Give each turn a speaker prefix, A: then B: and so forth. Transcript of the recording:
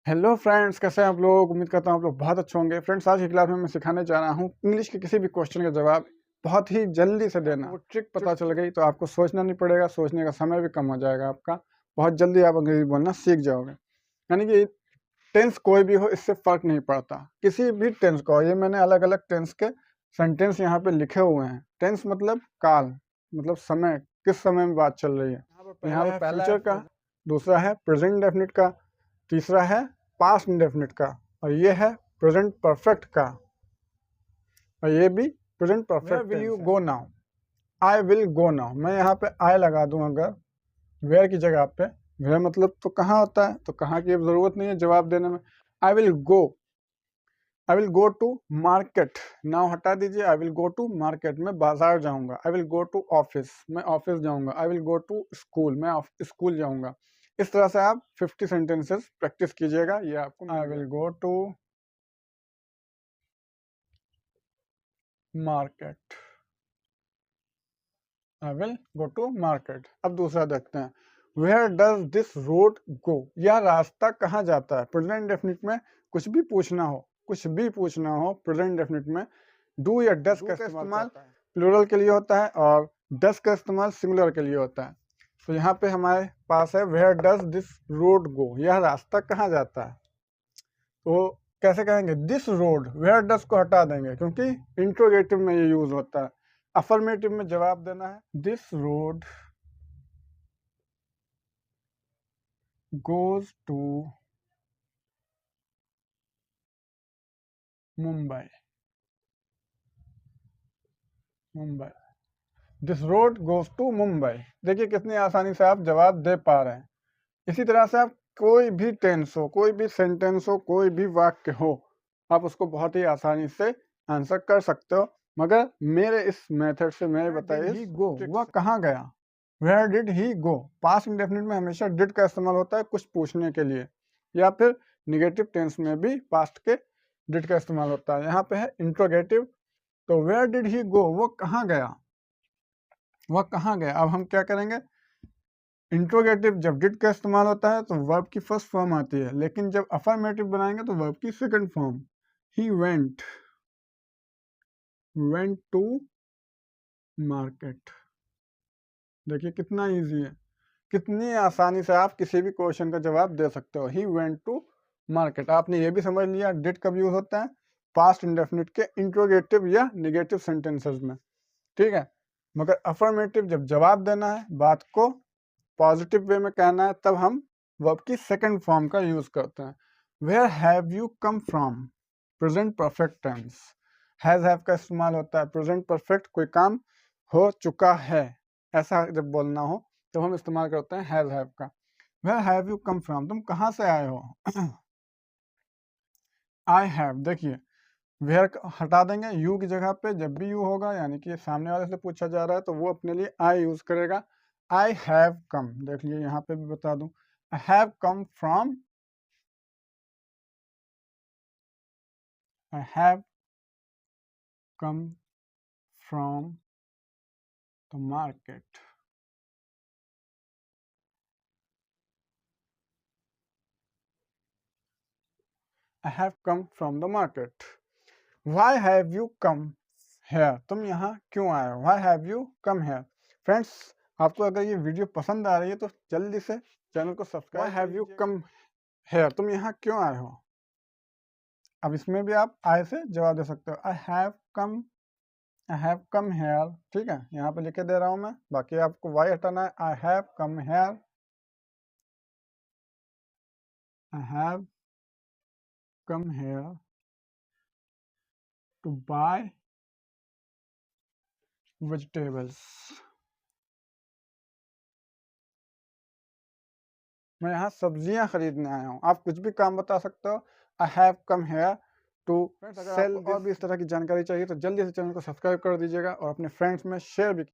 A: Hello friends, कैसे हैं आप लोग। उम्मीद करता हूँ आप लोग बहुत अच्छे होंगे। फ्रेंड्स, आज की क्लास में मैं सिखाने जा रहा हूँ इंग्लिश के किसी भी क्वेश्चन का जवाब बहुत ही जल्दी से देना। वो ट्रिक पता चल गई तो आपको सोचना नहीं पड़ेगा, सोचने का समय भी कम हो जाएगा आपका। बहुत जल्दी आप अंग्रेजी बोलना सीख जाओगे। यानी कि टेंस कोई भी हो, इससे फर्क नहीं पड़ता, किसी भी टेंस का हो। ये मैंने अलग अलग टेंस के सेंटेंस यहाँ पे लिखे हुए हैं। टेंस मतलब काल, मतलब समय, किस समय में बात चल रही है। यहाँ पे पहला फ्यूचर का, दूसरा है प्रेजेंट डेफिनिट का, तीसरा है पास्ट इंडेफिनिट का, और ये है प्रेजेंट परफेक्ट का, और ये भी present perfect. Will you go now, I will go now. मैं यहाँ पे आई लगा दूं अगर वेयर की जगह पे। वेयर मतलब तो कहाँ होता है, तो कहाँ की जरूरत नहीं है जवाब देने में। I will go, I will go to market. Now हटा दीजिए। I will go to market, मैं बाजार जाऊंगा। I will go to office, मैं ऑफिस जाऊंगा। I will go to school, मैं स्कूल जाऊंगा। इस तरह से आप 50 सेंटेंसेस प्रैक्टिस कीजिएगा। ये आपको I will go to market, I will go to market. अब दूसरा देखते हैं, where does this road go. यह रास्ता कहाँ जाता है। प्रेजेंट डेफिनिट में कुछ भी पूछना हो, कुछ भी पूछना हो प्रेजेंट डेफिनिट में, डू या डस का इस्तेमाल प्लूरल के लिए होता है और डस का इस्तेमाल सिंगुलर के लिए होता है। तो यहाँ पे हमारे पास है where does this road go, यह रास्ता कहाँ जाता है। तो कैसे कहेंगे, दिस रोड। वेयर डस को हटा देंगे क्योंकि इंट्रोगेटिव में ये यूज होता है। अफर्मेटिव में जवाब देना है, this road goes to Mumbai, Mumbai. This road goes to Mumbai. देखिए कितनी आसानी से आप जवाब दे पा रहे हैं। इसी तरह से आप कोई भी टेंस हो, कोई भी सेंटेंस हो, कोई भी वाक्य हो, आप उसको बहुत ही आसानी से आंसर कर सकते हो। मगर मेरे इस मेथड से मेरे बताइए, गो, वह कहाँ गया। Where did he go. Past indefinite में हमेशा डिड का इस्तेमाल होता है कुछ पूछने के लिए, या फिर निगेटिव टेंस में भी पास्ट के डिड का इस्तेमाल होता है। यहाँ पे है इंट्रोगेटिव, तो वेयर डिड ही गो, वो कहाँ गया, वह कहाँ गया। अब हम क्या करेंगे, इंट्रोगेटिव जब डिड का इस्तेमाल होता है तो वर्ब की फर्स्ट फॉर्म आती है, लेकिन जब अफर्मेटिव बनाएंगे तो वर्ब की second form. He went, went to market. देखिए कितना इजी है, कितनी आसानी से आप किसी भी क्वेश्चन का जवाब दे सकते हो। He went to market. आपने ये भी समझ लिया डिड कब यूज होता है, पास्ट इंडेफिनिट के इंट्रोगेटिव या निगेटिव सेंटेंसेस में, ठीक है। मगर अफर्मेटिव जब जवाब देना है, बात को पॉजिटिव वे में कहना है, तब हम वर्ब की सेकंड फॉर्म का यूज करते हैं। Where have you come from, present perfect tense. Has have का इस्तेमाल होता है प्रेजेंट परफेक्ट, कोई काम हो चुका है ऐसा जब बोलना हो तो हम इस्तेमाल करते हैं हैज हैव का। Where have you come from, तुम कहाँ से आए हो। आई हैव, देखिए वेयर हटा देंगे, यू की जगह पे जब भी यू होगा यानी कि सामने वाले से पूछा जा रहा है तो वो अपने लिए आई यूज करेगा। आई हैव कम, देख लीजिए यहाँ पे भी बता दूं, आई have come from, I have come from the market. I have come from the market. Why have you come here, तुम यहाँ क्यों आए हो। Why have you come here. Friends, आपको अगर ये वीडियो पसंद आ रही है तो जल्दी से चैनल को subscribe. Why have you come here, तुम यहाँ क्यों आए हो। अब इसमें भी आप आई से जवाब दे सकते हो, आई हैव कम हेयर, ठीक है। यहाँ पे लिखे दे रहा हूँ मैं, बाकी आपको वाई हटाना है। I have come here, I have come here to buy vegetables. मैं यहाँ सब्जियां खरीदने आया हूँ। आप कुछ भी काम बता सकते हो। I have come here to sell. और भी इस तरह की जानकारी चाहिए तो जल्दी से चैनल को सब्सक्राइब कर दीजिएगा और अपने फ्रेंड्स में शेयर भी